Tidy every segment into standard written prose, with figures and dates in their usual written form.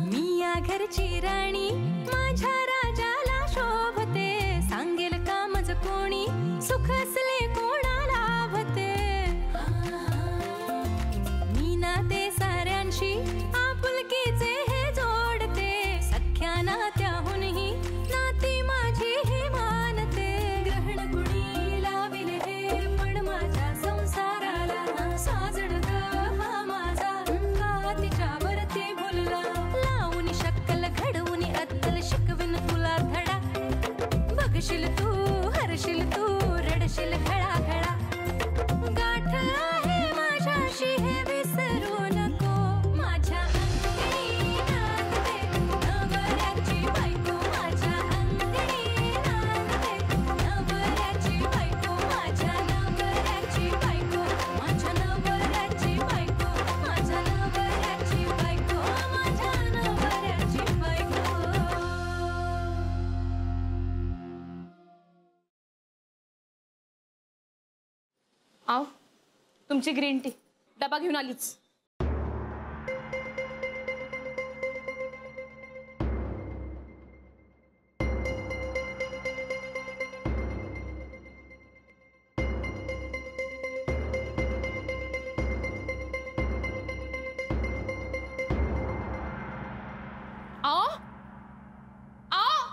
मी या घरची राणी माझ्या राजाला शोभते, सांगेल कामच कोणी सुख असले कोणाला भते। मी नाते साऱ्यांशी आपुलकीचे हे जोडते, सख्या नात्याहूनही नाती माझी हे मानते। ग्रहण कुणी लाविले हे पण माझ्या संसाराला, साजड हा माझा का तिच्यावरती भुलला। लावून शक्कल घडवून अद्दल शिकविन तुला धडा, बघशील तू हरशील तू रडशील घळा घळा। गाठ आहे माझ्याशी हे विसरू नको, माझ्या अंगणी नांदते नवऱ्याची बायको, माझ्या अंगणी नांदते नवऱ्याची बायको, माझ्या नवऱ्याची बायको, माझ्या नवऱ्याची बायको, माझ्या नवऱ्याची बायको, माझ्या नवऱ्याची बायको। आओ तुमची ग्रीन टी डबा घेऊन आलीच। आओ आओ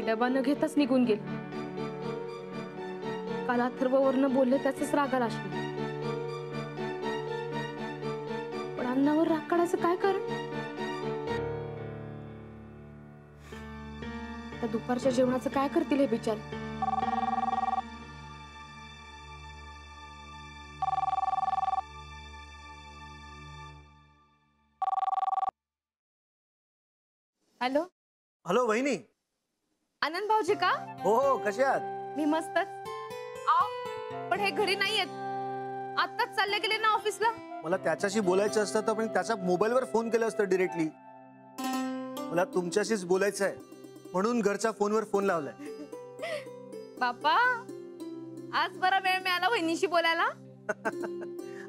डबा न घेताच निघून गेले। काल अथर्ववरनं बोलले त्याच रागाला असले, पण अन्नावर राग काढायचं काय कारण? आता दुपारच्या जेवणाचं काय करतील हे बिचारे? हॅलो हॅलो वहिनी, आनंद भाऊजी का? हो हो, कसे आहात? मी मस्तच। आओ पण हे घरी नाही आहेत, आत्ताच चालले गेले ना ऑफिसला। मला त्याच्याशी बोलायचं असतं तर पण त्याच्या मोबाईलवर फोन केलं असतं डायरेक्टली। मला तुमच्याशीच बोलायचं आहे म्हणून घरच्या फोनवर फोन लावलाय। बापा आज बरा वेळ मिळाला वहिनीशी बोलायला।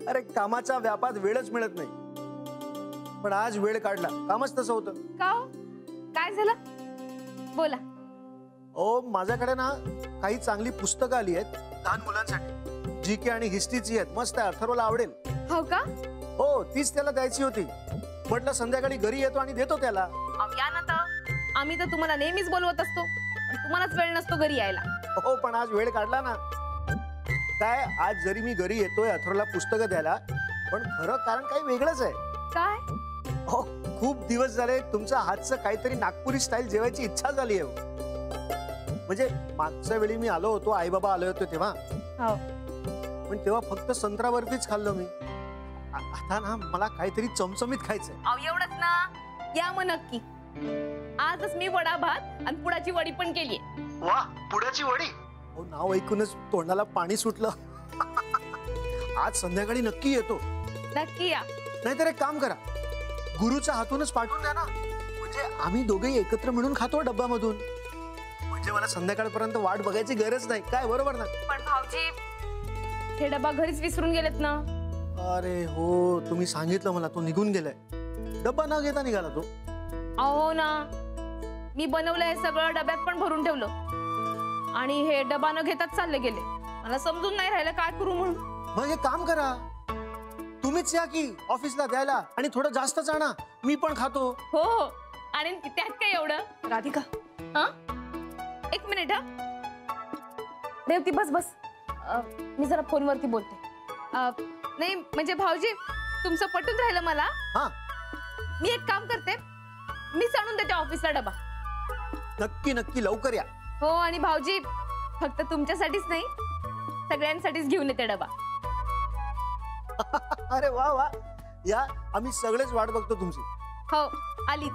अरे कामाच्या व्यापात वेळच मिळत नाही, पण आज वेळ काढला, कामच तसं होतं। का हो? काय झालं बोला। ओ माझ्याकडे ना काही चांगली पुस्तकं आली आहेत लहान मुलांसाठी, जीके आणि हिस्ट्रीची आहेत, मस्त आहे, अथर्वला आवडेल। हो का? हो तीच त्याला द्यायची होती, म्हटलं संध्याकाळी घरी येतो आणि देतो त्याला। या ना तर, आम्ही तर तुम्हाला नेहमीच बोलवत असतो, पण तुम्हालाच वेळ नसतो घरी यायला। हो पण आज वेळ काढला ना। काय आज जरी मी घरी येतोय अथर्वला पुस्तकं द्यायला, पण खरं कारण काही वेगळंच आहे। काय? हो खूप दिवस झाले तुमच्या हातचं काहीतरी नागपुरी स्टाईल जेवायची इच्छा झाली आहे। म्हणजे मागच्या वेळी मी आलो होतो, आई बाबा आले होते तेव्हा, पण तेव्हा फक्त संत्रा बर्फीच खाल्लो मी। आता ना मला काहीतरी चमचमीत खायचंय। एवढंच ना? या मग नक्की। आजच मी वडा भात आणि पुडाची वडी पण केली। वा पुडाची वडी? हो नाव ऐकूनच तोंडाला पाणी सुटलं। आज संध्याकाळी नक्की येतो। नक्की या। नाहीतर एक काम करा, गुरुच्या हातूनच पाठवून द्या ना, म्हणजे आम्ही दोघेही एकत्र मिळून खातो डब्यामधून, म्हणजे मला संध्याकाळपर्यंत वाट बघायची गरज नाही। काय बरोबर ना? पण भाऊजी हे डबा घरीच विसरून गेलेत ना। अरे हो तुम्ही सांगितलं मला, तो निघून गेलाय, डब्बा न घेता निघाला तो। अहो ना, मी बनवलं हे सगळं डब्यात पण भरून ठेवलं आणि हे डबा न घेताच चालले गेले। मला समजून नाही राहिलं काय करू म्हणून। मग एक काम करा, तुम्हीच या की ऑफिसला द्यायला आणि थोडं जास्तच आणा, मी पण खातो। हो हो, आणि त्यात काय एवढं? राधिका हा एक मिनिट। हा रेवती बस बस, मी जरा फोनवरती बोलते। नाही म्हणजे भाऊजी तुमचं पटून राहिलं मला। हा मी एक काम करते, मीच आणून देते ऑफिसला डबा। नक्की नक्की लवकर या। हो आणि भाऊजी फक्त तुमच्यासाठीच नाही सगळ्यांसाठीच घेऊन येते डबा। अरे वा वा, या आम्ही सगळेच वाट बघतो तुमची। हो आलीच।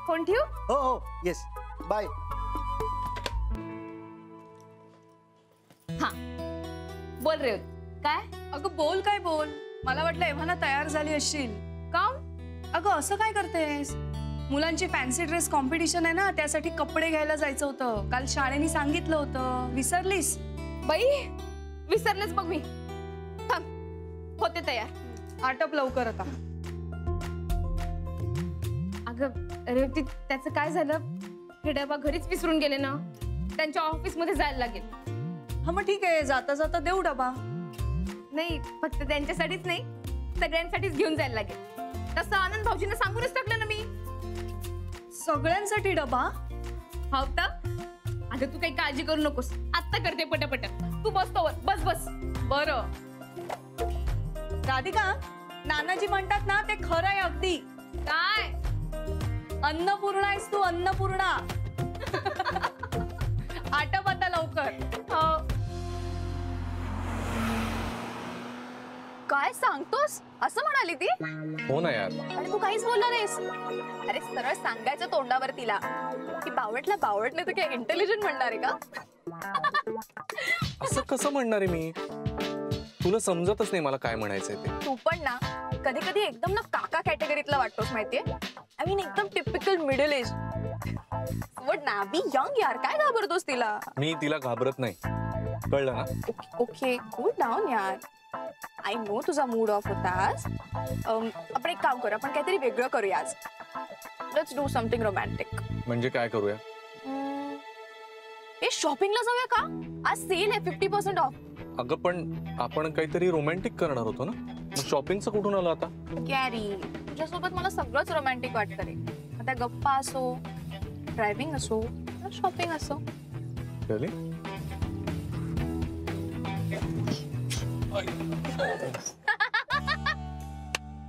फोन ठेवू? हो हो येस बाय। हा बोल रे। काय? अगं बोल काय बोल, मला वाटलं एव्हाना तयार झाली असशील। का? अगं असं काय करतेस? मुलांची फॅन्सी ड्रेस कॉम्पिटिशन आहे ना, त्यासाठी कपडे घ्यायला जायचं होतं. काल शाळेने सांगितलं होतं. विसरलीस? बाई विसरलेच बघ मी. थांब, होते तयार. आटप लवकर आता. अगं रेवती, त्याचं काय झालं, हे डबा घरीच विसरून गेले ना, त्यांच्या ऑफिस मध्ये जायला लागेल. हा मग ठीक आहे, जाता जाता देऊ डबा. नाही, फक्त त्यांच्यासाठीच नाही, सगळ्यांसाठीच घेऊन जायला लागेल. तसं आनंद भाऊजींना सांगूनच टाकलं ना मी. सगळ्यांसाठी डबा? होता. अगं तू काही काळजी करू नकोस, आत्ता करते पटापट. तू बसतोवर बस बस. बरं. राधिका, नानाजी म्हणतात ना ते खरं आहे अगदी. काय? अन्नपूर्णा आहेस तू, अन्नपूर्णा. आटप आता लवकर. काय सांगतोस? असं म्हणाली ती? हो ना यार. आणि तू काहीच बोलला नाहीस. अरे सरळ सांगायचं तोंडावर तिला की बावटला बावटने तर काय इंटेलिजंट म्हणणार आहे का? असं कसं म्हणणार आहे मी? तुला समजतच नाही मला काय म्हणायचंय ते. तू पण ना कधी कधी एकदम ना काका कॅटेगरीतला वाटतोस माहितीये. आय मीन एकदम टिपिकल मिडल एज. वट ना बी यंग यार, काय घाबरतोस तिला? मी तिला घाबरत नाही, कळलं ना? ओके कूल डाऊन यार. आय नो तुझा मूड ऑफ होतास. आपण एक काम करू, आपण काहीतरी वेगळं करूया आज. Let's do something romantic. म्हणजे काय करूया? ए शॉपिंगला जाऊया का? आज सेल आहे 50% ऑफ. अगं पण आपण काहीतरी रोमॅन्टिक करणार होतो ना, मग शॉपिंगचं कुठून आलं आता? कॅरी, तुझ्यासोबत मला सगळंच रोमॅन्टिक वाटतं रे. आता गप्पा असो, ड्रायव्हिंग असो, शॉपिंग असो. Really?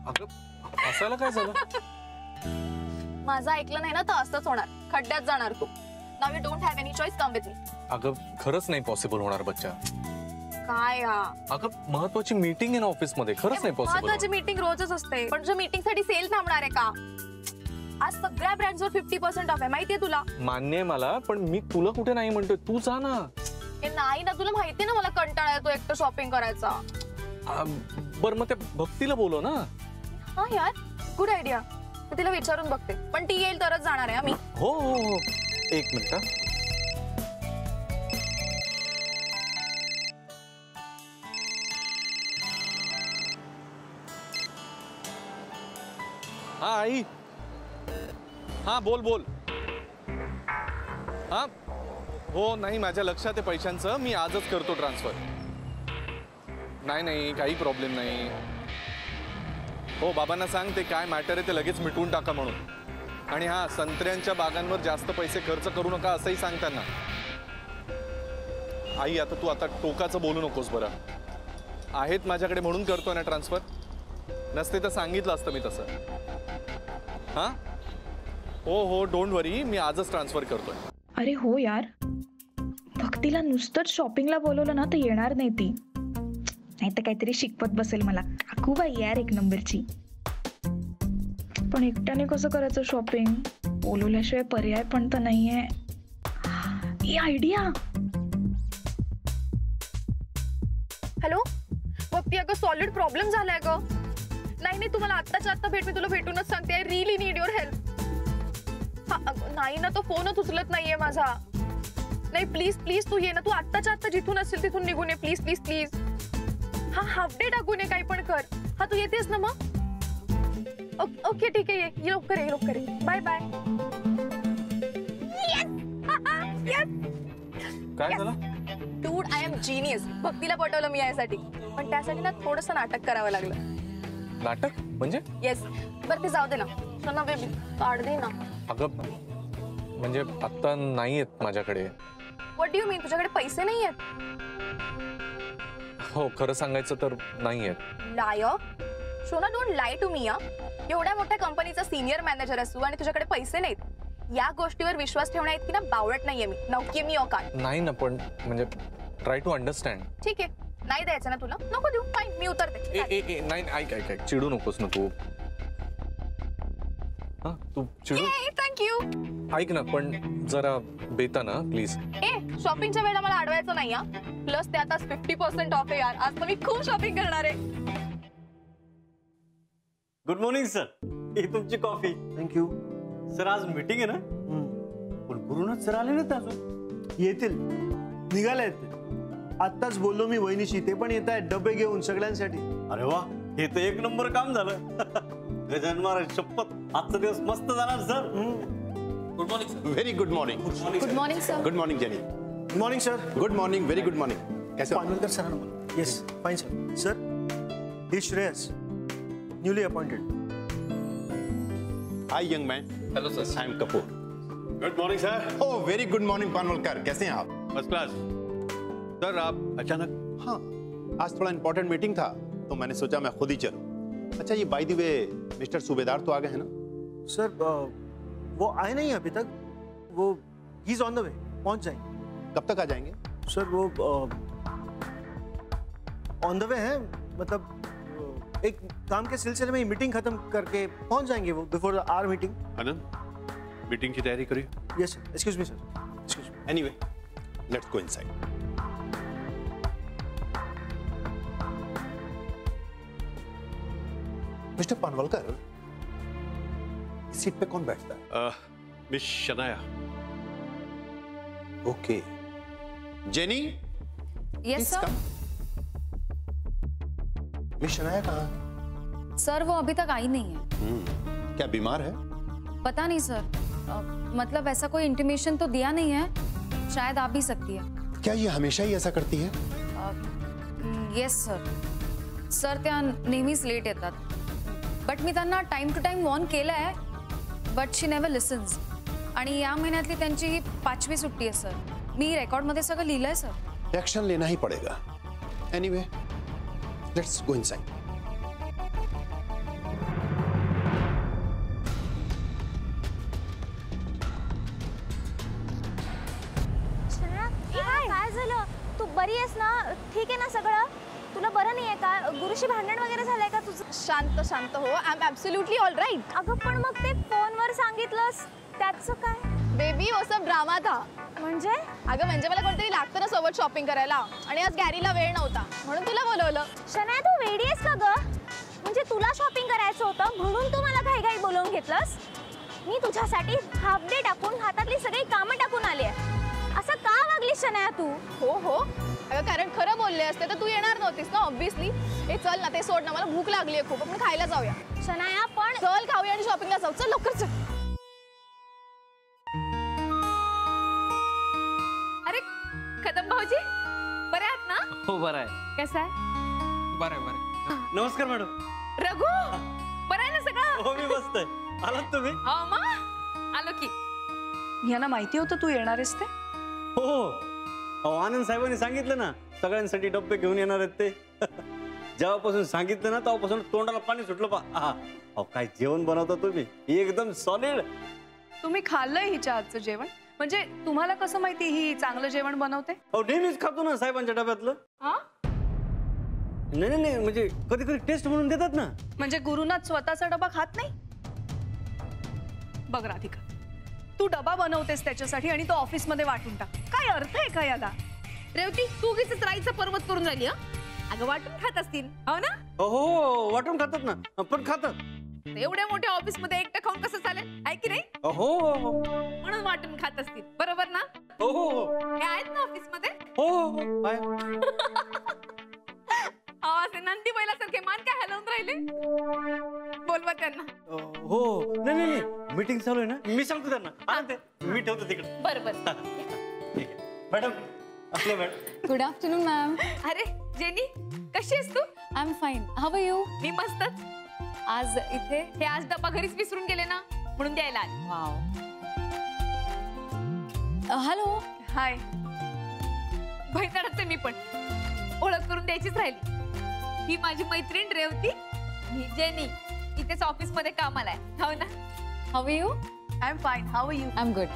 अगं हसायला काय झालं? माझं ऐकलं नाही ना तर असंच होणार, खड्ड्यात जाणार तू. Now you don't have any choice, come with me. अगं खरंच नाही पॉसिबल होणार बच्चा. काय अगं महत्वाची मीटिंग आहे ना ऑफिस मध्ये, खरंच नाही पॉसिबल. महत्वाची मीटिंग रोजच असते, पण तुझ्या मीटिंग साठी सेल थांबणार आहे का? आज सगळ्या ब्रँड्सवर 50% ऑफ आहे, माहितीये तुला? मान्य आहे मला, पण मी तुला कुठे नाही म्हणतोय, तू जा ना. हे नाही ना, तुला माहितीये ना मला कंटाळा येतो एकटं शॉपिंग करायचा. बरं मग त्या भक्तीला बोलव ना. हा यार, गुड आयडिया. मी तिला विचारून बघते, पण ती येईल तरच जाणार आहे आम्ही. हो हो हो, एक मिनिट. हा आई. हा बोल बोल. हा हो, नाही माझ्या लक्षात आहे पैशांचं, मी आजच करतो ट्रान्सफर. नाही नाही काही प्रॉब्लेम नाही. हो बाबांना सांग ते काय मॅटर आहे ते लगेच मिटवून टाका म्हणून. आणि हा संत्र्यांच्या बागांवर जास्त पैसे खर्च करू नका असंही सांग त्यांना. आई आता तू आता टोकाचं बोलू नकोस बरं. आहेत माझ्याकडे म्हणून करतोय ना ट्रान्सफर, नसते तर सांगितलं असतं मी तसं. हा हो हो डोंट वरी, मी आजच ट्रान्सफर करतोय. अरे हो यार, भक्तीला नुसतंच शॉपिंगला बोलवलं ना तर येणार नाही ती. नाही तर काहीतरी शिकवत बसेल मला. काकू बाई यार एक नंबरची. पण एकट्याने कसं करायचं शॉपिंग? बोलवल्याशिवाय पर्याय पण तर नाहीये. ही आयडिया. हॅलो भक्ती, अगं सॉलिड प्रॉब्लेम झालाय ग. नाही नाही, तुम्हाला आत्ताच्या आत्ता भेट, मी तुला भेटूनच सांगते. I really need your help. नाही ना, तो फोनच उचलत नाहीये माझा. नाही प्लीज प्लीज तू ये ना, तू आत्ताच्या आत्ता जिथून असेल तिथून निघून ये प्लीज प्लीज प्लीज. हा हाफ डे टाकून ये, काही पण कर. हा तू येतेस ना मग? ओके ठीक आहे, ये लवकर ये लवकर ये. Bye bye. काय झालं? Dude I am genius. भक्तीला पटवलं मी यासाठी, पण त्यासाठी ना थोडंसं नाटक करावं लागलं. नाटक म्हणजे? येस. बरं ते जाऊ दे ना, सोना बेबी काढ दे ना. अगं म्हणजे आता नाही आहेत माझ्याकडे. व्हॉट डू यू मीन? तुझ्याकडे पैसे नाही आहेत? हो खरं सांगायचं तर नाही आहेत. लायर. सोना डोंट लाय टू मी. एवढ्या मोठ्या कंपनीचा सिनियर मॅनेजर असू आणि तुझ्याकडे पैसे नाहीत, या गोष्टीवर विश्वास ठेवण्या इतकी ना बावळट नाहीये मी. नौकी मी औकात नाही ना, पण म्हणजे ट्राय टू अंडरस्टँड. ठीक आहे, नाही द्यायचं ना तुला, नको देऊ. फाईन, मी उतरते. नाही ऐक ऐक ऐक, चिडू नकोस ना तू. हा तू चिडू. थँक्यू. ऐक ना, पण जरा बेता ना प्लीज. शॉपिंगच्या वेळेला मला अडवायचं नाही. प्लस ते आता 50% ऑफ आहे यार. आज तर मी खूप शॉपिंग करणार आहे. गुड मॉर्निंग सर, ही तुमची कॉफी. थँक्यू. सर आज मीटिंग आहे ना, पण गुरुनाथ सर आले नाहीत अजून. येतील, निघाले आहेत. आत्ताच बोललो मी वहिनीशी, ते पण येत आहेत डबे घेऊन सगळ्यांसाठी. अरे वा, हे तर एक नंबर काम झालं. गजानन महाराज शपथ, आजचा दिवस मस्त जाणार sir. Good morning sir. Very good morning. Good morning sir. Good morning Jenny. Good morning sir. Good morning, very good morning. कैसे हो? पानवलकर सरांना बोला. Yes, fine sir. सर, ही Shreyas, newly appointed. Hi young man. Hello sir. I am Kapoor. Good morning sir. Oh very good morning Panwalkar, कैसे हैं आप? First class. Sir आप अचानक? हाँ, आज थोड़ा इंपॉर्टेंट मीटिंग था तो मैंने सोचा मैं खुद ही चलूं. अच्छा ये बाय द वे मिस्टर सूबेदार तो आ गए हैं ना? सर, वो आए नहीं अभी तक. वो he is on the way, पहुंच जाएंगे. कब तक आ जाएंगे? सर वो ऑन द वे है, मतलब एक काम के सिलसिले में ही मीटिंग खत्म करके पहुंच जाएंगे वो before our meeting. Anand, meeting की तैयारी करिए. Yes, excuse me sir, excuse me. Anyway let's go inside. Mister Panwalkar, इस सीट पे कौन बैठता है? Miss Shanaya. Okay. Jenny. Yes sir. Miss Shanaya कहाँ? सर वो अभी तक आई नहीं है. क्या बीमार है? पता नहीं सर. मतलब ऐसा कोई इंटीमेशन तो दिया नहीं है. शायद आ भी सकती है. क्या ये हमेशा ही ऐसा करती है? Yes sir. सर त्या नेहमीच लेट येतात. बट मी त्यांना टाइम टू टाइम वॉर्न केलं आहे, बट शी नेव्हर लिसन्स. आणि या महिन्यातली त्यांची ही 5वी सुट्टी आहे सर. मी रेकॉर्डमध्ये सगळं लिहिलंय सर. एक्शन लेना ही पड़ेगा. Anyway let's go inside. काय झालं? तू बरी आहेस ना? ठीक आहे ना सगळं? तुला बरं नाही आहे का? गुरुशी भांडण वगैरे झालंय का तुझं? शांत शांत हो. I am absolutely all right. अगं पण मग ते फोनवर सांगितलंस त्याचं काय? बेबी वो सब ड्रामा था. म्हणजे? अगं म्हणजे मला कोणतरी लागतं ना सोबत शॉपिंग करायला, आणि आज गॅरीला वेळ नव्हता म्हणून तुला बोलवलं. शनाया तू वेडी आहेस का गं? म्हणजे तुला शॉपिंग करायचं होतं म्हणून तू मला घाई बोलवून घेतलंस? मी तुझ्यासाठी हाफ डे टाकून हातातली सगळी कामं टाकून आली आहे. असं का वागली शनाया तू? हो हो. अगं कारण खरं बोलले असते तर तू येणार नव्हतीस ना ऑब्व्हियसली. ए चल ना, ते सोड ना, मला भूक लागली आहे खूप. आपण खायला जाऊया. शनाया पण चल खाऊया आणि शॉपिंगला जाऊ. चल लवकर चल. अरे कदम भाऊजी, बरे आहात ना? हो बरं आहे. कसं आहे? बरं आहे, बरं आहे. नमस्कार मॅडम. रघु, बरं आहे ना सगळं? हो मी मस्त आहे. आलात तुम्ही? हो मग आलो की. यांना माहिती होतं तू येणार आहेस ते? हो. अहो आनंद साहेबांनी सांगितलं ना, सगळ्यांसाठी डब्बे घेऊन येणार आहेत ते. जेव्हापासून सांगितलं ना तेव्हापासून तोंडाला पाणी सुटलं पा. अहो काय जेवण बनवता तुम्ही, एकदम सॉलिड. तुम्ही खाल्लंय हिच्या हातचं जेवण? म्हणजे तुम्हाला कसं माहिती ही चांगलं जेवण बनवते? अहो नेहमीच खातो ना साहेबांच्या डब्यातलं. नाही नाही म्हणजे कधी कधी टेस्ट म्हणून देतात ना. म्हणजे गुरुनाथ स्वतःचा डबा खात नाही? बघ राधिका, तू डबा बनवतेस त्याच्यासाठी आणि तो ऑफिस मध्ये वाटून टाक. काय अर्थ आहे का याला? रेवती, तू उगीच राईचं पर्वत करून राहिली. अगं वाटून खात असतील हो ना? हो वाटून खातात ना, पण खातात. एवढ्या मोठ्या ऑफिस मध्ये एकटं खाऊन कसं चालेल? आहे की नाही? हो म्हणून वाटून खात असतील, बरोबर ना? हो हो हे आहेत ना ऑफिस मध्ये? हो. असे नंदी बैलासारखे मान काय हलवून राहिले? बोलवा त्यांना. हो नाही मीटिंग चालू आहे ना, मी सांगतो त्यांना. मी ठेवतो तिकडे. बरोबर. ठीक आहे मॅडम. आपल्या मॅडम. Good afternoon ma'am. अरे जेनी, कशी आहेस तू? I am fine. How are you? मी मस्तच. आज इथे हे आज डबा घरीच विसरून गेले ना, म्हणून द्यायला आले. वाव. हॅलो. हाय. बहिणारच मी पण ओळख करून द्यायचीच राहिली. ही माझी मैत्रीण रेवती, ही जेनी, इथेच ऑफिस मध्ये कामाला आहे. हो ना? How are you? I am fine. How are you? I am good.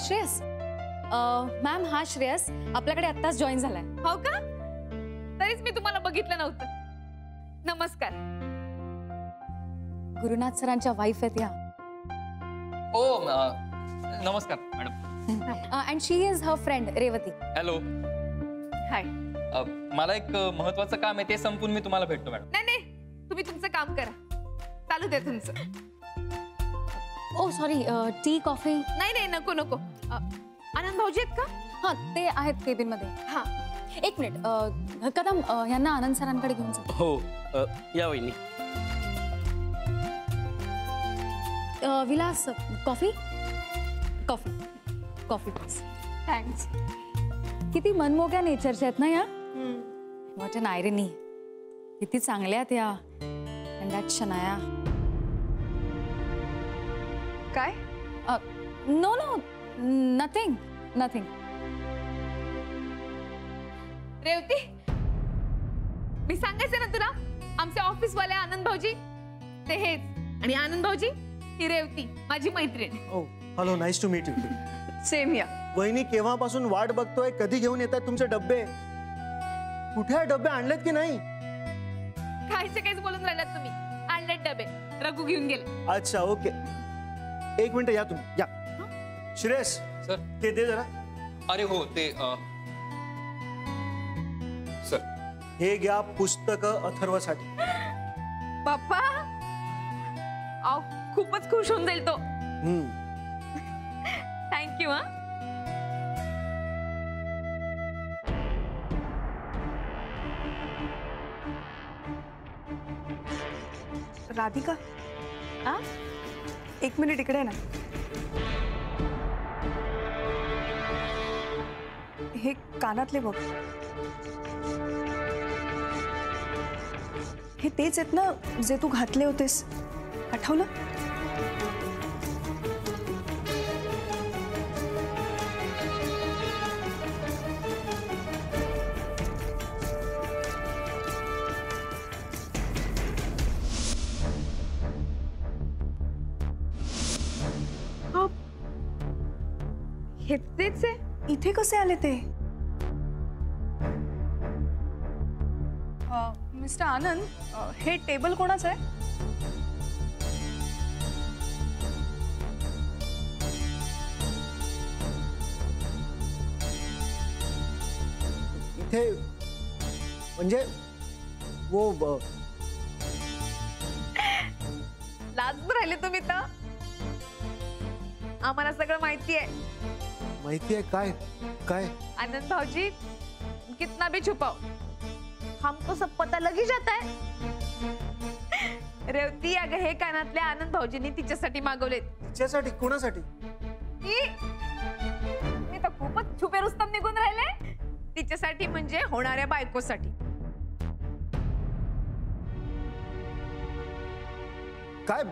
Shreyas, ma'am हा श्रेयस आपल्याकडे आत्ताच जॉईन झालाय. हो का? तरीच मी तुम्हाला बघितलं नव्हतं. नमस्कार. गुरुनाथ सरांच्या वाईफ आहेत या. ओ नमस्कार madam. And she is her friend Revati. Hello. Hi. मला एक महत्वाचं काम आहे, ते संपून मी तुम्हाला भेटतो मॅडम. नाही तुम्ही तुमचं काम करा. चालू दे तुमचं. ओ सॉरी, टी कॉफी? नाही नाही, नको नको. आनंद भाऊजी आहेत का? हां, ते आहेत केबिन मध्ये. हा, एक मिनिट, कदम यांना आनंद सरांकडे घेऊन जा. हो, या वहिनी. Vilas, coffee? Coffee coffee please. Thanks. किती मनमोकळ्या नेचरच्या आहेत ना या. व्हॉट अन आयरनी. किती चांगल्या आहेत या. And that Shanaya. काय? No no, nothing nothing. Revati, मी सांगायचं ना तुला, आमचे ऑफिसवाले आनंद भाऊजी ते हेच, आणि आनंद भाऊजी ही रेवती, माझी मैत्रीण. Oh hello, nice to meet you. Same या. वहिनी केव्हापासून वाट बघतोय, कधी घेऊन येतात तुमचे डब्बे. कुठे डब्बे आणलेत की नाही? खायचे काहीच बोलून राहिलात तुम्ही. आणलेत डबे, रघु घेऊन गेले. अच्छा ओके, एक मिनिट या तुम्ही, या. श्रेयस सर, ते दे जरा. अरे हो, ते सर, हे घ्या पुस्तक अथर्वसाठी. बाप्पा, अहो खूपच खुश होऊन जाईल तो. थँक्यू. हा, राधिका, एक मिनिट इकडे ना. हे कानातले बघ. हे तेच आहेत ना जे तू घातले होतेस, आठवलं? हे तेच आहे. इथे कसे आले ते? मिस्टर आनंद, हे टेबल कोणाचं आहे? इथे म्हणजे वो लाजून राहिले तुम्ही तर. आम्हाला सगळं माहिती आहे. माहिती आहे काय? काय? आनंद भाऊजी, कितना भी छुपाओ, हमको सब पता लगी जाता है. रेवती, अगं हे कानातले आनंद भाऊजींनी तिच्यासाठी मागवलेत. तिच्यासाठी? कोणासाठी? मी तर खूपच छुपे रुस्तम निघून राहिले. तिच्यासाठी म्हणजे होणाऱ्या बायकोसाठी. काय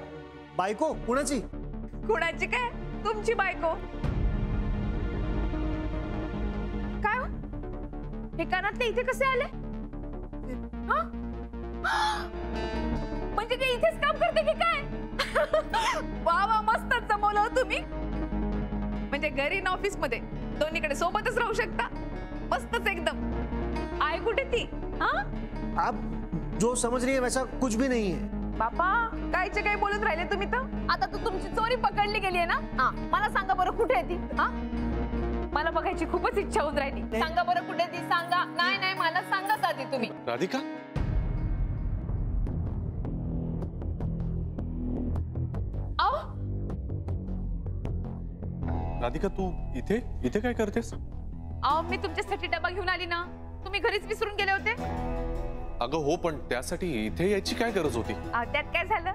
बायको? कुणाची? कुणाची काय? तुमची बायको. काय हो? हे कानातले इथे कसे आले? हा? म्हणजे ते इथेच काम करते की काय? वा वा, मस्तच जमवलं हो तुम्ही. म्हणजे घरी न ऑफिस मध्ये दोन्हीकडे सोबतच राहू शकता. मस्तच एकदम. आई कुठे ती? हा? आप जो समझ रही है वैसा कुछ भी नहीं है. बापा, कायचे काय बोलून राहिले तुम्ही तर. आता तू तुमची चोरी पकडली गेली आहे ना. हा, मला सांगा बरं कुठे आहे ती? हा, मला बघायची खूपच इच्छा होऊन राहिली. सांगा बरं कुठे ती, सांगा. नाही नाही, मला सांगा आधी तुम्ही. राधिका, आओ राधिका, तू इथे इथे काय करतेस? आओ, मी तुमच्यासाठी डबा घेऊन आली ना. तुम्ही घरीच विसरून गेले होते. अगं हो, पण त्यासाठी इथे यायची काय गरज होती? त्यात काय झालं?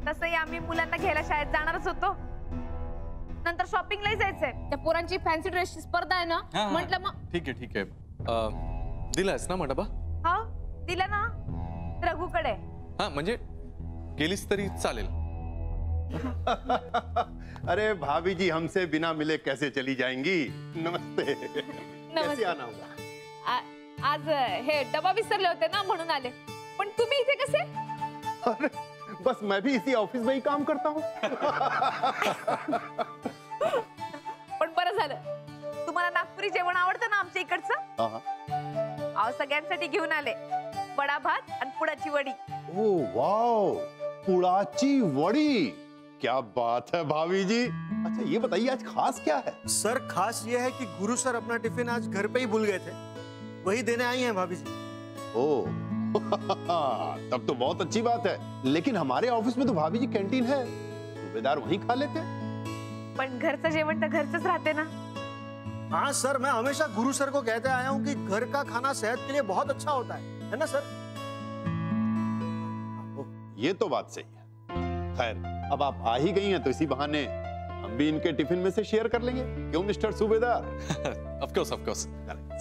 तसंही आम्ही मुलांना घ्यायला शाळेत जाणारच होतो. नंतर शॉपिंगलाही जायचंय. त्या पोरांची फॅन्सी ड्रेसची स्पर्धा आहे ना. म्हटलं मग ठीक आहे ठीक आहे. दिलायस ना मग डबा? हा, दिला ना रघुकडे. हा, म्हणजे गेलीस तरी चालेल. अरे भाभी जी, हमसे बिना मिले कैसे चली जाएंगी? नमस्ते. कैसे आना होगा? आज हे डबा विसरले होते ना, म्हणून आले. पण तुम्ही इथे कसे? अरे बस मैं भी इसी ऑफिस में ही काम करता हूँ. पण बरं झालं. तुम्हाला नागपुरी जेवण आवडतं ना आमच्या इकडचं? अहो, सगळ्यांसाठी घेऊन आले. वडा भात आणि पुडाची वडी. ओह वाओ, पुडाची वड़ी, क्या बात है भाभी जी. अच्छा ये बताइए आज खास क्या है? सर खास ये है कि गुरु सर अपना टिफिन आज घर पे ही भूल गए थे, वही देने आई हैं भाभी जी. ओह तब तो बहुत अच्छी बात है. लेकिन हमारे ऑफिस में तो भाभी जी कैंटीन है, सूबेदार वहीं खा लेते। पण घरचं जेवण तर घरचंच राहते ना। हाँ सर, मैं हमेशा गुरु सर को कहते आया हूँ कि घर का खाना सेहत के लिए बहुत अच्छा होता है ना सर? ये तो बात सही है। खैर, अब आप आ ही गई हैं तो इसी बहाने हम भी इनके टिफिन में से शेयर कर लेंगे, क्यों मिस्टर सूबेदार? Of course.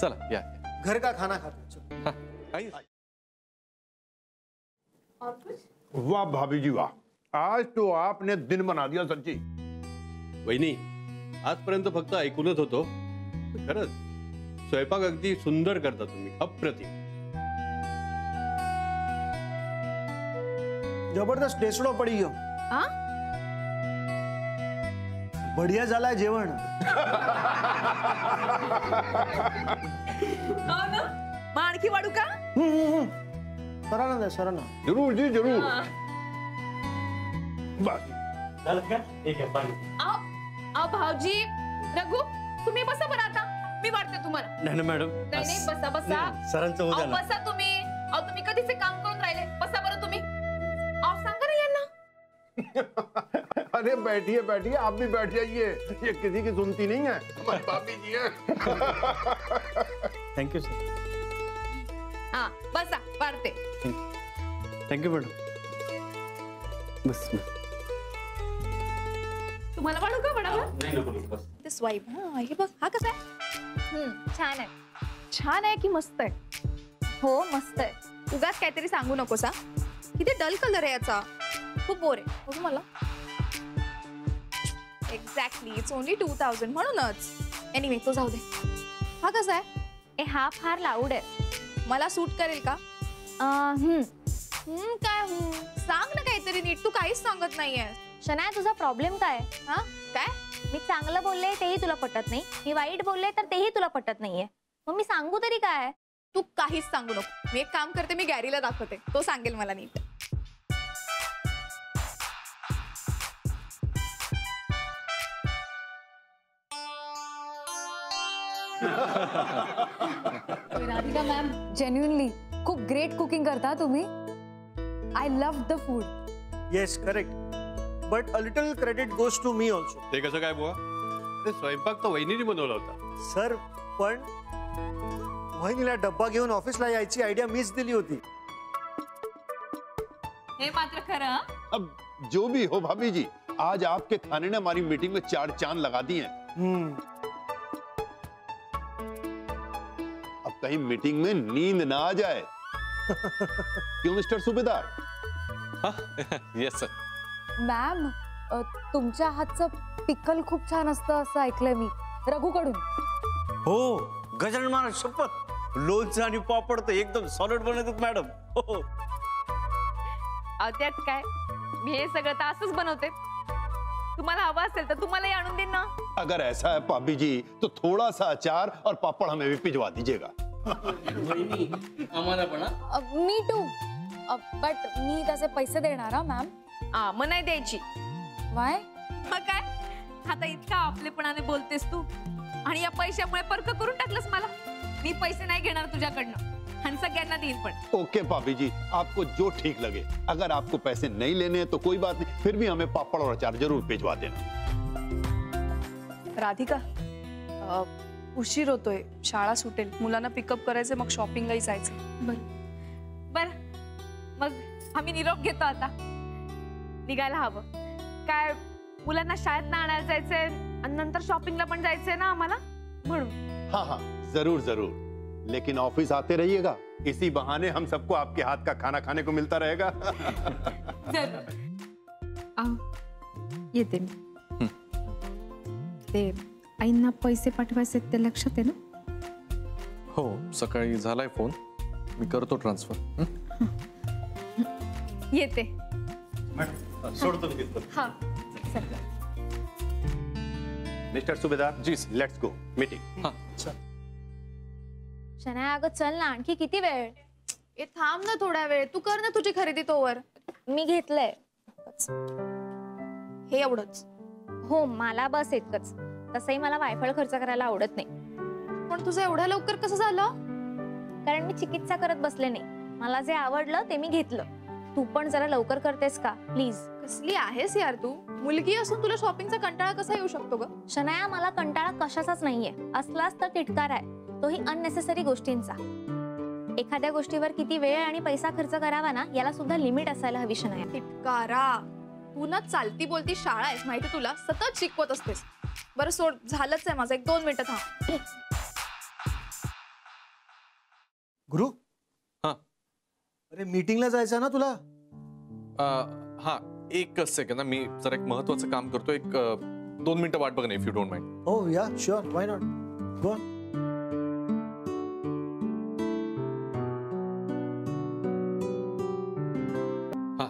चला या। घर का खाना खाते हैं, चलो। वाह भाभी जी वाह, आज तो आपने दिन बना दिया सच्ची। वहिनी, आजपर्यंत फक्त ऐकूनच होतो, खरंच स्वयंपाक अगदी सुंदर करता तुम्ही, अप्रतिम। जबरदस्त टेस्टो पड़ी हो। बढ़िया झालाय जेवण। आणखी वाढू का? सरांना द्या, सरांना। जरूर जी जरूर। बस आओ भाऊजी, रघु तुम्ही बसा बरं आता, मी वाढते तुम्हाला। नाही मॅडम, नाही बसा। सरांचं होऊ द्या ना। बसा तुम्ही। तुम्ही कधीचे काम करून राहिले, बसा बरं तुम्ही। सांगा ना यांना। अरे बैठिए बैठिए, आप भी बैठ जाइए, ये किसी की सुनती नहीं है, हमारी भाभी जी है। Thank you sir. बसा, वाढते। Thank you madam. बस तुम्हाला वाढू का? नाही नको बस। ते स्वाईप हे बघ, हा कसा आहे? छान आहे. छान आहे की मस्त आहे? हो मस्त आहे. उगाच काहीतरी सांगू नकोस हा. किती डल कलर आहे याचा, खूप बोर आहे बघू मला। एक्झॅक्टली, इट्स ओनली 2000 म्हणूनच। एनिवे तो जाऊ दे। हा कसा आहे? हा फार लाऊड आहे. मला सूट करेल का? काय सांग ना काहीतरी नीट, तू काहीच सांगत नाहीये। शनाया, तुझा प्रॉब्लेम काय? हा काय? मी चांगलं बोलले तेही तुला पटत नाही, मी वाईट बोलले तर तेही तुला पटत नाहीये, मग मी सांगू तरी काय? तू काहीच सांगू नको। मी एक काम करते, मी गॅरीला दाखवते, तो सांगेल मला नीट। राधिका मॅम, जेन्युइनली खूप ग्रेट कुकिंग करता तुम्ही। I love the food. Yes correct, but a little credit goes to me also. ते कसं काय बुवा? ते स्वयंपाक तर वहिनीने बनवला होता सर, पण वहिनीला डब्बा घेऊन ऑफिसला यायची आयडिया मीच दिली होती। हे मात्र खरं। अब जो भी हो भाभी जी, आज आपके खाने ने हमारी मीटिंग में 4 चांद लगा दिए हैं। अब कहीं मीटिंग में नींद ना आ जाए। क्यों मिस्टर सूबेदार? Yes sir. मॅम, तुमच्या हातचं पिकल खूप छान असतं असं ऐकलंय मी रघुकडून। हो, गजानन महाराज शपथ, लोणचं आणि पापड तर एकदम सॉलिड बनवतात मॅडम। हो, त्यात काय, मी हे सगळं तर असंच बनवते। तुम्हाला हवा असेल तर तुम्हालाही आणून देईन ना। अगर ऐसा है भाभी जी, तो थोड़ा सा अचार और पापड़ हमें भी भिजवा दीजिएगा। आम्हाला पण हा? मी टू, बट मी त्याचे पैसे देणार हा मॅम। मग नाही द्यायची। वाय? मग काय, आता इतका आपलेपणाने बोलतेस तू, आणि या पैशामुळे पर्क करून टाकलंस मला। मी पैसे नाही घेणार तुझ्याकडनं, आणि सगळ्यांना देईन पण। ओके भाभी जी, आपको जो ठीक लगे। अगर आपको पैसे नहीं लेने हैं तो कोई बात नहीं, फिर भी हमें पापड़ और अचार जरूर भिजवा देना। राधिका, उशीर होतोय, शाळा सुटेल, मुलांना पिकअप करायचं, मग शॉपिंगलाही जायचं। बर, मग आम्ही निरोप घेतो आता। निघायला हवं काय, मुलांना शाळेत आणायला जायचंय आणि नंतर शॉपिंगला पण जायचंय ना आम्हाला, म्हणून। हाँ हाँ जरूर जरूर, लेकिन ऑफिस आते रहिएगा, इसी बहाने हम सबको आपके हाथ का खाना खाने को मिलता रहेगा। येते मी। ते आईंना पैसे पाठवायचे ते लक्षात आहे ना? हो, सकाळी झालाय फोन, मी करतो ट्रान्सफर। येते। सोडतो मी तिथं। हाँ, मिस्टर सूबेदार जी लेट्स गो मीटिंग। हाँ शनाया, अगं चल ना, आणखी किती वेळ? ए थांब ना थोडा वेळ, तू कर ना तुझी खरेदी तोवर। मी घेतलंय। हे एवढंच? हो, मला बस इतकंच। तसंही मला वायफळ खर्च करायला आवडत नाही। पण तुझं एवढ्या लवकर कसं झालं? कारण मी चिकित्सा करत बसले नाही, मला जे आवडलं ते मी घेतलं। तू पण जरा लवकर करतेस का प्लीज? कसली आहेस यार तू? मुलगी असून तुला शॉपिंगचा कंटाळा कसा येऊ शकतो ग? शनाया, मला कंटाळा कशाचाच नाहीये. असलाच तर तिटकार आहे, तोही अननेसेसरी गोष्टींचा. एखाद्या गोष्टीवर किती वेळ आणि पैसा खर्च करावा ना, याला सुद्धा लिमिट असायला हवी शनाया. तिटकारा, तू ना चालती बोलती शाळा आहेस माहिती तुला, सतत शिकवत असतेस. बरं सोड, झालंच आहे माझं, 1-2 मिनिटं थांब. गुरु, हा अरे मीटिंगला जायचं ना तुला? हा, एक सेकंड, मी जरा एक महत्वाचं काम करतो. एक 2 मिनिटं वाट बघा, इफ यू डोंट माइंड. हो yeah, sure, why not, go on. हा,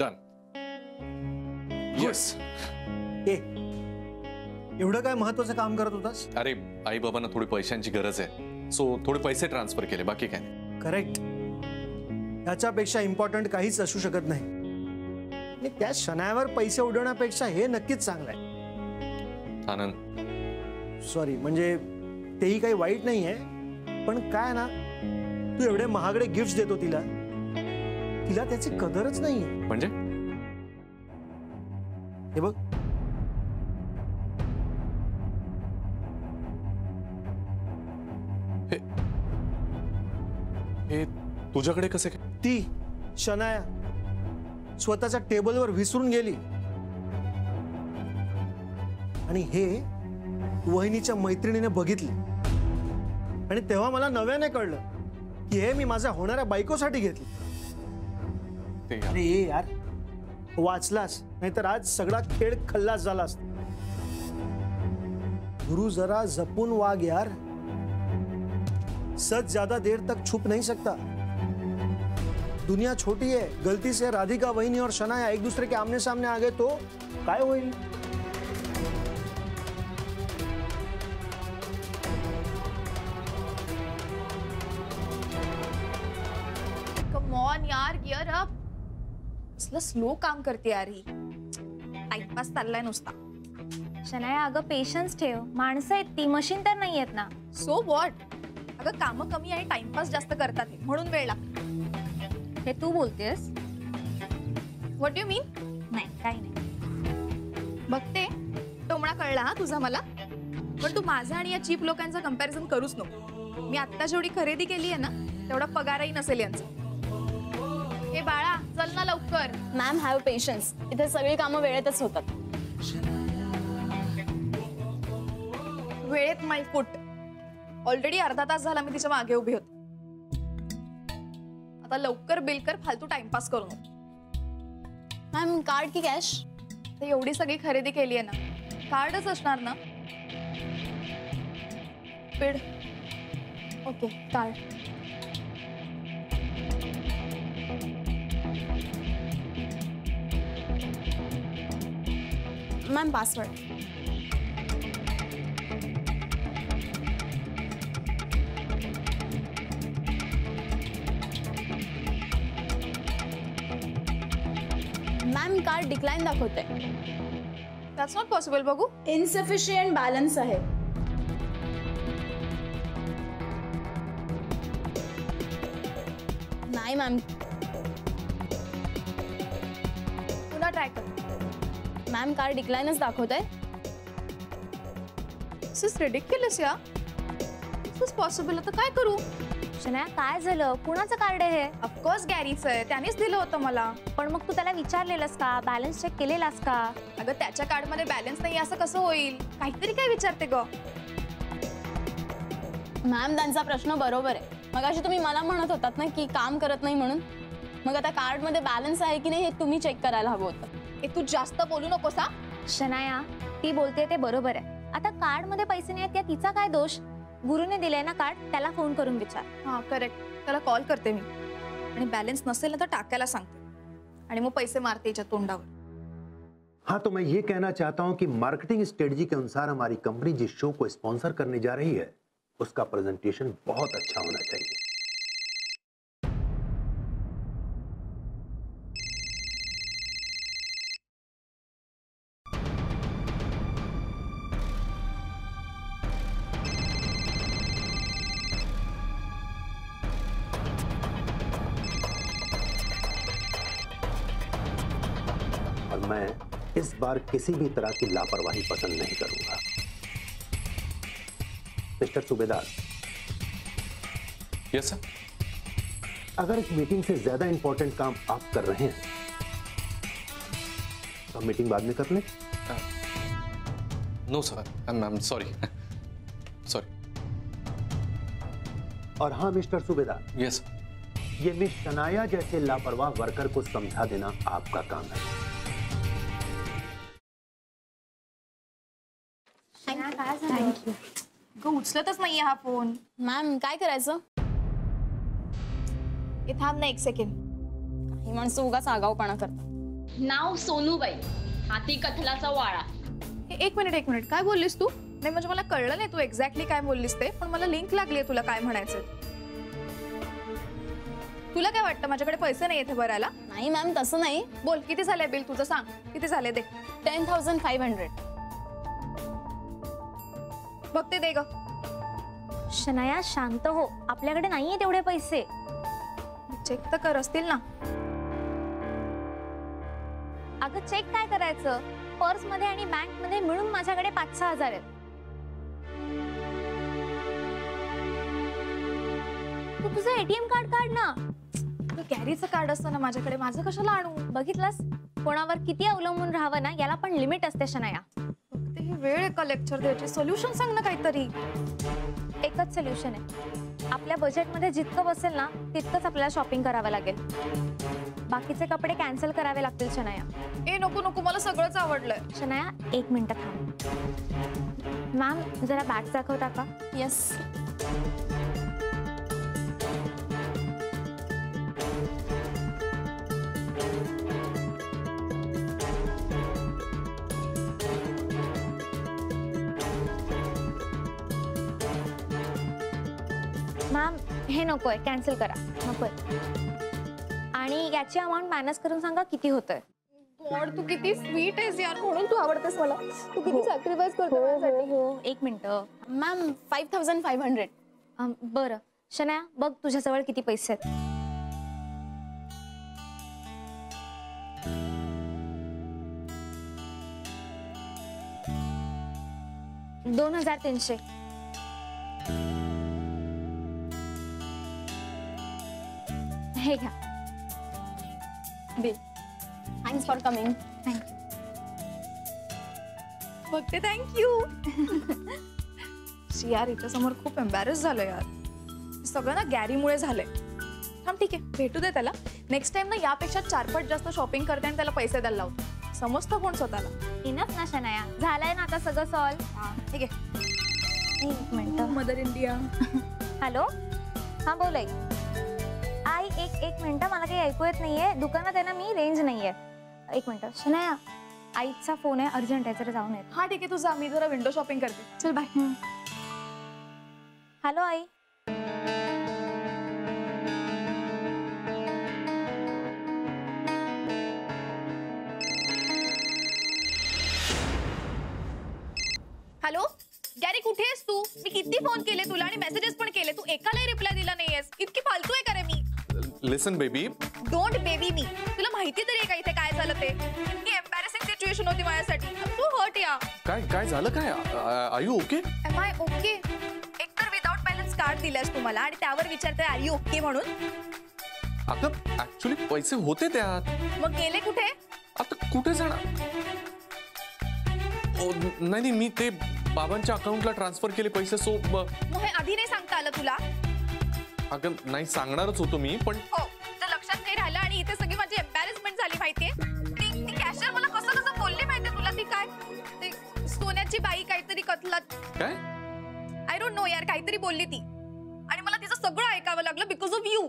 डन. येस. एवढं काय महत्वाचं काम करत होतास? अरे आई बाबांना थोडी पैशांची गरज आहे, सो थोडे पैसे ट्रान्सफर केले, बाकी काय नाही. करेक्ट. याच्यापेक्षा इम्पॉर्टंट काहीच असू शकत नाही. आणि त्या शनायावर पैसे उडवण्यापेक्षा हे नक्कीच चांगलं आहे. आनंद, सॉरी, म्हणजे तेही काही वाईट नाहीये, पण काय ना, तू एवढे महागडे गिफ्ट देतो तिला त्याची कदरच नाहीये. म्हणजे हे बघ, हे तुझ्याकडे कसे? ती शनाया स्वतःच्या टेबलवर विसरून गेली आणि हे वहिनीच्या मैत्रिणीने बघितले आणि तेव्हा मला नव्याने कळलं की हे मी माझ्या होणाऱ्या बायकोसाठी घेतले. अरे यार, वाचलास, नाहीतर आज सगळा खेळ खल्लास झाला असता. गुरु, जरा जपून वाग यार. सच ज्यादा देर तक छुप नहीं सकता. दुनिया छोटी है. गलती से राधिका, वहिनी और शनाया एक दूसरे के आमने सामने आ गए तो काय होईल? कम ऑन यार, गियर अप. असलं स्लो काम करते यार ही. टाइमपास चाललाय नुसता. शनाया, अगं पेशन्स ठेव. माणसं आहेत ती, मशीन तर नाही आहेत ना. So what? अगं कामं कमी आणि टाइमपास जास्त करतात हे, म्हणून वेळ लागतो. हे तू बोलतेस? व्हॉट यू मीन? नाही, काही नाही. बघते, टोमणा कळला हा तुझा मला. पण तू माझा आणि या चीप लोकांचा कंपॅरिझन करूच नको. मी आत्ता जेवढी खरेदी केली आहे ना, तेवढा पगारही नसेल यांचा. हे बाळा, चल ना लवकर. Ma'am, have patience. इथे सगळी कामं वेळेतच होतात. वेळेत माय फूट. ऑलरेडी अर्धा तास झाला मी तिच्या मागे उभी होते. आता लवकर बिल कर, फालतू टाइमपास करू नको. मॅम, कार्ड की कॅश? तर एवढी सगळी खरेदी केली आहे ना, कार्डच असणार ना. Paid. Okay, card. Ma'am, password. Ma'am, card decline दाखवते. That's not possible. बघू. इनसफिशियंट बॅलन्स आहे. नाही मॅम. पुन्हा ट्राय कर. मॅम, कार्ड डिक्लाइनच दाखवत आहे. दिस इज रिडिक्युलस या. दिस इज पॉसिबल. आता काय करू? शनाया, काय झालं? कुणाचं कार्ड आहे हे? ऑफकोर्स गॅरीचं आहे, त्यानेच दिलं होतं मला. पण मग तू त्याला विचारलेलंस का? बॅलन्स चेक केलेलास का? अगं त्याच्या कार्डमध्ये बॅलन्स नाही असं कसं होईल? काहीतरी काय विचारते ग? मॅम, त्यांचा प्रश्न बरोबर आहे. मगाशी तुम्ही मला म्हणत होतात ना की काम करत नाही म्हणून. मग आता कार्डमध्ये बॅलन्स आहे की नाही हे तुम्ही चेक करायला हवं होतं. हे तू जास्त बोलू नकोस हा. शनाया, ती बोलते ते बरोबर आहे. आता कार्डमध्ये पैसे नाहीत या तिचा काय दोष? गुरुने दिलाय ना कार्ड, त्याला फोन करून विचार. हाँ करेक्ट. त्याला कॉल करते मी आणि बॅलन्स नसेल ना तर टाकायला सांगते आणि मग पैसे मारते याच्या तोंडावर. हाँ, तो मैं ये कहना चाहता हूं कि मार्केटिंग स्ट्रेटजी के अनुसार हमारी कंपनी जिस शो को स्पॉन्सर करने जा रही है उसका प्रेजेंटेशन बहुत अच्छा होना चाहिए. और मैं इस बार किसी भी तरह की लापरवाही पसंद नहीं करूंगा। मिस्टर सूबेदार। Yes sir. अगर इस मीटिंग से ज्यादा इंपॉर्टेंट काम आप कर रहे हैं तो हम मीटिंग बाद में कर लें। No sir, I am sorry sorry. और हाँ मिस्टर सूबेदार। यस। ये मिस शनाया जैसे लापरवाह वर्कर को समझा देना आपका काम है। थँक्यू. गो उचलतच नाहीये हा फोन. मॅम काय करायचं? हे थांब ना एक सेकंड. ही माणसं उगाच आगाऊपणा करतात. नाव सोनूबाई, हाती कथलाचा वाळा. एक मिनिट काय बोललीस तू? नाही म्हणजे मला कळलं नाही तू एक्झॅक्टली काय बोललीस ते, पण मला लिंक लागली तुला काय म्हणायचं. तुला काय वाटतं माझ्याकडे पैसे नाही इथे भरायला? नाही मॅम तसं नाही. बोल किती झाले बिल तुझं सांग. किती झाले दे. 10,500. बघते दे ग. शनाया शांत हो, आपल्याकडे नाहीये तेवढे पैसे. चेक तर कर असतील ना. अगं चेक काय करायचं, पर्स मध्ये आणि बँक मध्ये मिळून माझ्याकडे 5-6 हजार आहेत. तू तुझं एटीएम कार्ड काढ ना. कॅरीचं कार्ड असतं ना माझ्याकडे, माझं कशाला आणू. बघितलंस कोणावर किती अवलंबून राहावं ना, याला पण लिमिट असते शनाया. ते वेळ आहे का लेक्चर द्यायची. सोल्युशन सांग ना काहीतरी. एकच सोल्युशन आहे, आपल्या बजेटमध्ये जितकं बसेल ना तितकंच आपल्याला शॉपिंग करावं लागेल. बाकीचे कपडे कॅन्सल करावे लागतील शनाया. ए नको मला सगळंच आवडलंय. शनाया 1 मिनिट थांब. मॅम जरा बॅग दाखवता का? येस. मॅम हे नकोय, कॅन्सल करा. नकोय. आणि याची अमाऊंट मॅनेज करून सांगा किती होतंय. गॉड तू किती स्वीट आहेस यार, म्हणून तू आवडतेस मला. तू किती सॅक्रिफाइस करतो माझ्यासाठी. हो 1 मिनिट. मॅम 5,500. बरं शनाया बघ तुझ्याजवळ किती पैसे आहेत. 2,300. हे घ्या bill. Thanks for coming. Thank you. बघते थँक्यू. यार हिच्यासमोर खूप एम्बॅरेस झालं यार. सगळं ना गॅरीमुळे झालंय. थांब ठीक आहे भेटू दे त्याला. नेक्स्ट टाइम ना यापेक्षा 4 पट जास्त शॉपिंग करते आणि त्याला पैसे द्यायला लावतो. समजतं कोण स्वतःला. इनफ ना शनाया, झालंय ना आता सगळं सॉल्व. ठीक आहे. 1 मिनिट. Mother India. हॅलो हा बोल आई. आई एक मिनिट, मला काही ऐकू येत नाहीये. दुकानात आहे ना मी, रेंज नाहीये. 1 मिनिट. शनाया आईचा फोन आहे, अर्जंट आहे, जरा जाऊन येत. हा ठीक आहे तू जा, मी जरा विंडो शॉपिंग करते. चल बाय. हॅलो आई. हॅलो गॅरी कुठे आहेस तू? मी किती फोन केले तुला आणि मेसेजेस पण केले, तू एकालाही रिप्लाय दिला नाहीयेस. इतकी फालतू आहे का रे मी? लिसन बेबी. डोंट बेबी मी. तुला माहिती तरी आहे का इथे काय झालं ते? इतकी एम्बॅरेसिंग सिच्युएशन होती माझ्यासाठी. तू हर्ट या. काय झालं काय? Are you okay? Am I okay? एकतर विदाउट बॅलन्स कार्ड दिलास तुम्हाला आणि त्यावर विचारताय आर यू ओके म्हणून. अगं ऍक्च्युली पैसे होते त्यात. मग गेले कुठे? आता कुठे जाणार? नाही मी ते बाबांच्या अकाउंटला ट्रान्सफर केले पैसे. सो मग हे आधी नाही सांगता आलं तुला? अगं नाही सांगणारच होतो मी, पण हो तर लक्षात नाही राहिलं आणि इथे सगळी माझी एम्बॅरेसमेंट झाली माहितीये. ती कॅशियर मला कसं बोलली माहितीये तुला? ती काय ते सोन्याची बाई काहीतरी कथलात. काय आय डोंट नो यार, काहीतरी बोलली ती आणि मला तिचं सगळं ऐकावं लागलं बिकॉज ऑफ यू.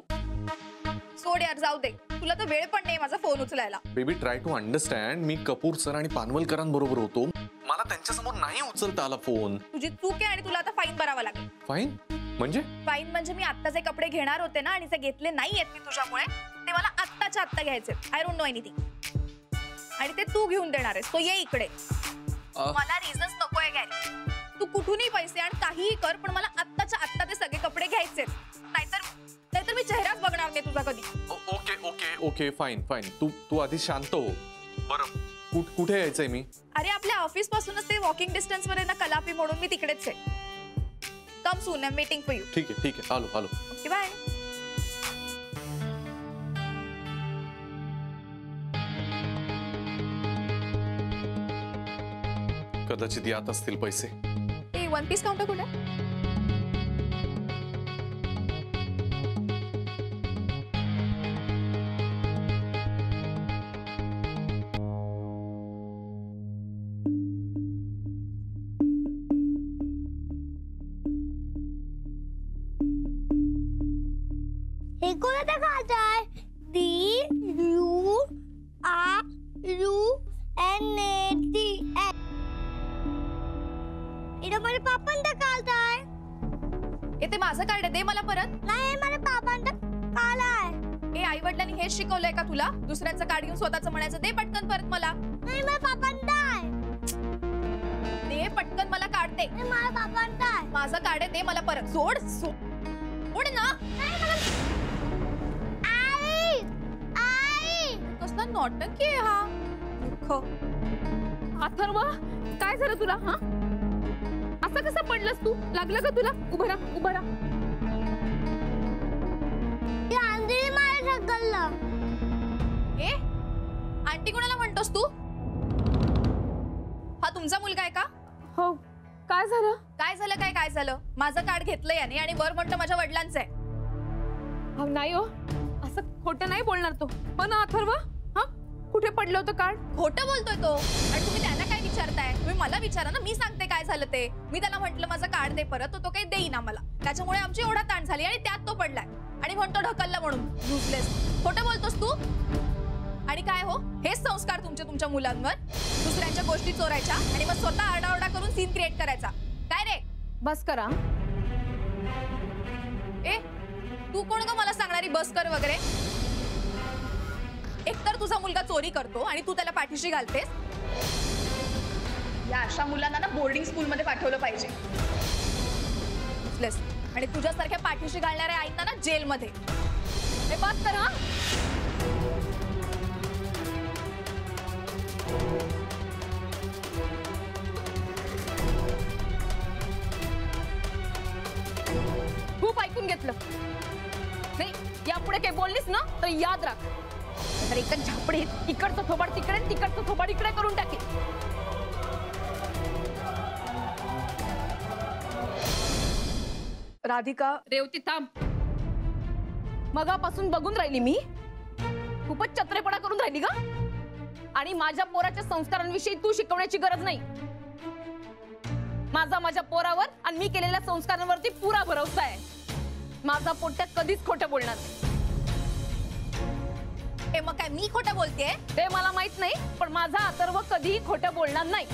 सोड यार जाऊ दे, तुला तर वेळ पण नाही माझा फोन उचलायला. Baby try to understand. मी कपूर सर आणि पानवलकरांबरोबर होतो, मला त्यांच्यासमोर नाही उचलता आला फोन. तुझी चूक आहे आणि तुला आता फाईन भरावा लागेल. फाईन म्हणजे? फाईन म्हणजे मी आता जे कपडे घेणार होते ना आणि जे घेतले नाहीयेत मी तुझ्यामुळे, ते मला आत्ताच्या आत्ता घ्यायचे. I don't know anything. आणि ते तू घेऊन देणार आहेस. तो ये इकडे. मला रिझन्स नकोय गॅरी. तू कुठूनही पैसे आणि काहीही कर, पण मला आत्ताच्या आत्ता ते सगळे कपडे घ्यायचे. नाहीतर मी चेहराच बघणार नाही तुझा कधी. Okay okay okay fine fine. तू आधी शांत हो. बरं कुठे यायचंय मी? अरे आपल्या ऑफिस पासूनच ते वॉकिंग डिस्टन्स वर आहे ना कलापी म्हणून, मी तिकडेच आहे. Come soon, meeting for you. ठीक आहे आलो. Okay bye. कदाचित यात असतील पैसे. ए वन पीस काउंटर कुठे? हे कोणतं खात आहे? माझ्या पापांना काढताय. ते माझं कार्ड दे मला परत. नाही माझ्या पापांना काढाय. ए आई वडिलांनी हेच शिकवलंय का तुला? दुसऱ्यांचं कार्ड घेऊन स्वतःचं म्हणायचं दे पटकन परत मला. नाही माझ्या पापांना दे पटकन मला कार्ड दे. माझ्या पापांना माझं कार्ड दे मला परत. सोड ना. कसला नॉटंकी आहे हा. अथर्व काय झालं तुला? हा असं कसं पडलंस तू? लागलं का तुला? उभं राहा. ए आंटी कोणाला म्हणतोस तू? हा तुमचा मुलगा आहे का? हो. काय झालं? काय झालं? माझं कार्ड घेतलं याने आणि वर म्हणतो माझ्या वडिलांचं आहे. नाही हो, असं खोटं नाही बोलणार तो. हो ना अथर्व? हा कुठे पडलं होतं कार्ड? खोटं बोलतोय तो. आणि तुम्ही त्याला काय विचारताय? तुम्ही मला विचारा ना, मी सांगते काय झालं ते. मी त्याला म्हटलं माझं कार्ड दे परत, तो काही देईना मला. त्याच्यामुळे आमची एवढा ताण झाली आणि त्यात तो पडलाय आणि म्हणतो ढकलला म्हणून. युजलेस. खोटं बोलतोस तू. आणि काय हो, हेच संस्कार तुमच्या मुलांवर? दुसऱ्यांच्या गोष्टी चोरायच्या आणि मग स्वतः आरडाओरडा करून सीन क्रिएट करायचा. काय रे? बस करा. ए तू कोण ग मला सांगणारी बस कर वगैरे? एकतर तुझा मुलगा चोरी करतो आणि तू त्याला पाठीशी घालतेस. या अशा मुलांना ना बोर्डिंग स्कूल मध्ये पाठवलं पाहिजे. आणि तुझ्यासारख्या पाठीशी घालणाऱ्या आईंना ना जेल मध्ये. हे बस कर. खूप ऐकून घेतलं. नाही यापुढे काही बोललीस ना तर याद राख, तर एकच झापडीत इकडचं थोबाड तिकडे तिकडचं थोबाड इकडे करून टाके. राधिका. रेवती थांब. मगापासून बघून राहिली मी. खूपच चत्रेपणा करून राहिली का? आणि माझ्या पोराच्या संस्कारांविषयी तू शिकवण्याची गरज नाही. माझ्या पोरावर आणि मी केलेल्या संस्कारांवरती पुरा भरोसा आहे. माझा पोट्या कधीच खोटं बोलणार नाही. मग काय मी खोटं बोलतेय? ते मला माहित नाही, पण माझा अथर्व कधीही खोटं बोलणार नाही.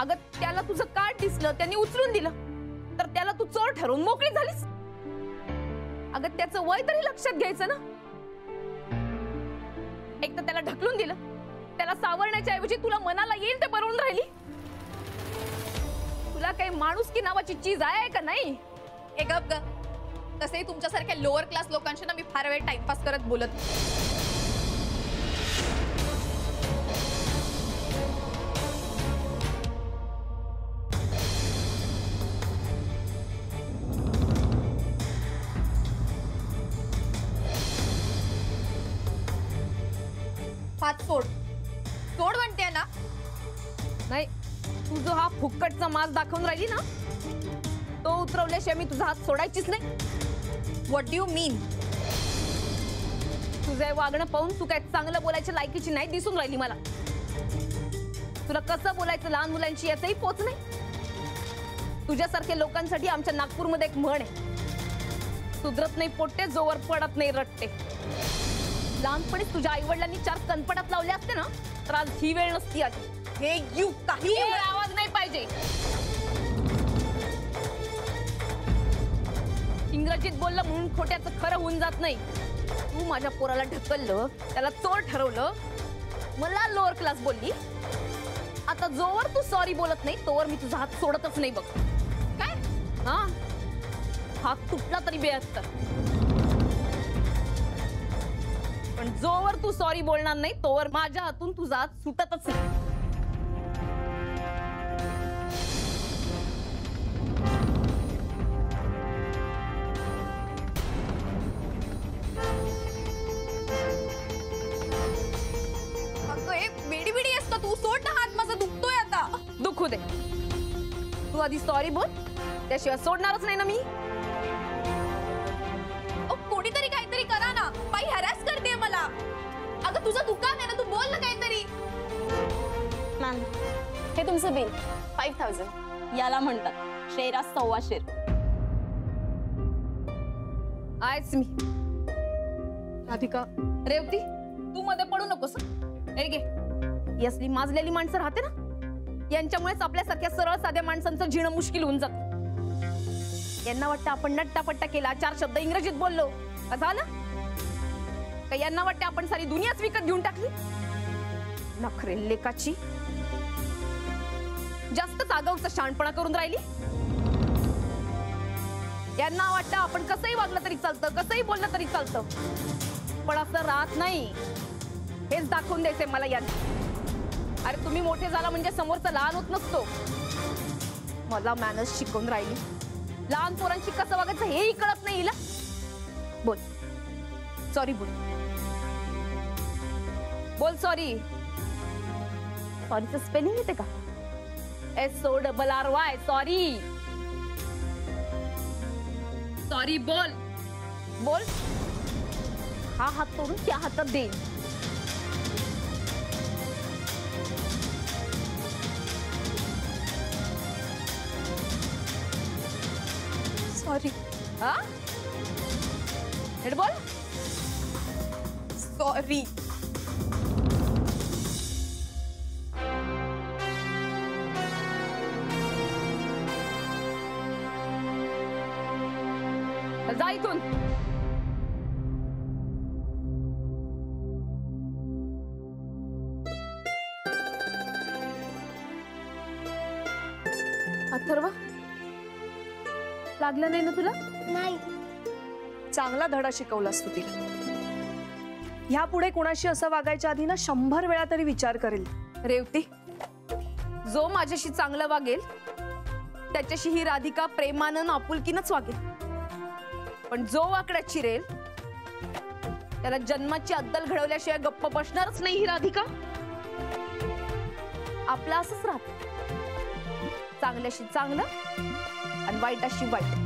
अगं त्याला तुझं कार्ड दिसलं, त्यांनी उचलून दिलं, तर त्याला तू चोर ठरवून मोकळी झालीस. अगं त्याचं वय तरी लक्षात घ्यायचं ना. एक तर त्याला ढकलून दिलं, त्याला सावरण्याच्या ऐवजी तुला मनाला येईल ते बनवून राहिली. तुला काही माणुसकी नावाची चीज आहे का नाही? ए गप ग. तसेही तुमच्यासारख्या लोअर क्लास लोकांशी ना मी फार वेळ टाइमपास करत बोलत. हात सोड. सोड म्हणते ना. नाही तू जो हा फुक्कटचा मास दाखवून राहिली ना, तो उतरवल्याशिवाय मी तुझा हात सोडायचीच नाही. व्हॉट डू यू मीन? तुझं वागणं पाहून तू काय चांगलं बोलायच्या लायकीची नाही दिसून राहिली मला. तुला कसं बोलायचं लहान मुलांची याचंही पोच नाही. तुझ्यासारख्या लोकांसाठी आमच्या नागपूरमध्ये एक म्हण आहे, सुधरत नाही पोट्टे जोवर पडत नाही रट्टे. लहानपणी तुझ्या आई वडिलांनी 4 कनपटात लावले असते ना, तर आज ही वेळ नसती आली. हे यू काही आवाज नाही पाहिजे. इंग्रजीत बोललं म्हणून खोट्याचं खरं होऊन जात नाही. तू माझ्या पोराला ढकललं, त्याला चोर ठरवलं, मला लोअर क्लास बोलली. आता जोवर तू सॉरी बोलत नाही तोवर मी तुझा हात सोडतच नाही बघ. काय? हा हात तुटला तरी बेअस्त. पण जोवर तू सॉरी बोलणार नाही तोवर माझ्या हातून तुझा हात सुटतच नाही. बेडी असतो तू, सोड ना हात, माझा दुखतोय आता. दुखू दे, तू आधी सॉरी बोल, त्याशिवाय सोडणारच नाही ना मी. कोणीतरी काहीतरी करा ना, बाई हॅरॅस करते मला. अगं तुझं दुकान आहे ना, तू बोल ना काहीतरी. मॅम, हे तुमचं बिल 5000. याला म्हणतात शेरा सव्वा शेर. आहेच मी राधिका. रेवती, तू मध्ये पडू नकोस. हे घे, ही असली माजलेली माणसं राहते ना, यांच्यामुळेच आपल्यासारख्या सरळ साध्या माणसांचं जीणं मुश्किल होऊन जात. यांना वाटतं आपण नट्टापट्टा केला, 4 शब्द इंग्रजीत बोललो का झालं का? यांना वाटतं आपण सारी दुनियाच विकत घेऊन टाकली. नखरे लेकाची, जास्त आगाऊचा शहाणपणा करून राहिली. यांना वाटतं आपण कसंही वागलं तरी चालतं, कसंही बोललं तरी चालतं, पण असं राहत नाही. हेच दाखवून द्यायचंय मला यांना. अरे तुम्ही मोठे झाला म्हणजे समोरचा लहान होत नसतो. मला मॅनर्स शिकवून राहिली. लहान पोरांशी कसं वागायचं हेही कळत नाही हिला. बोल सॉरी, बोल बोल सॉरी. सॉरीचं स्पेलिंग येते का? SORRY. सॉरी. सॉरी बोल. बोल. हा हात तोडून त्या हातात देईन. सॉरी. हा, हेड बोल. सॉरी. जा इथून. अथर्व, लागलं नाही ना तुला? नाही. चांगला धडा शिकवलास तू तिला. ह्या पुढे कुणाशी असं वागायच्या आधी ना 100 वेळा तरी विचार करेल. रेवती, जो माझ्याशी चांगलं वागेल त्याच्याशी ही राधिका प्रेमानं आपुलकीनच वागेल. पण जो वाकड्यात चिरेल त्याला जन्माची अद्दल घडवल्याशिवाय गप्प बसणारच नाही ही राधिका. आपलं असंच राहत, चांगल्याशी चांगलं आणि वाईटाशी वाईट.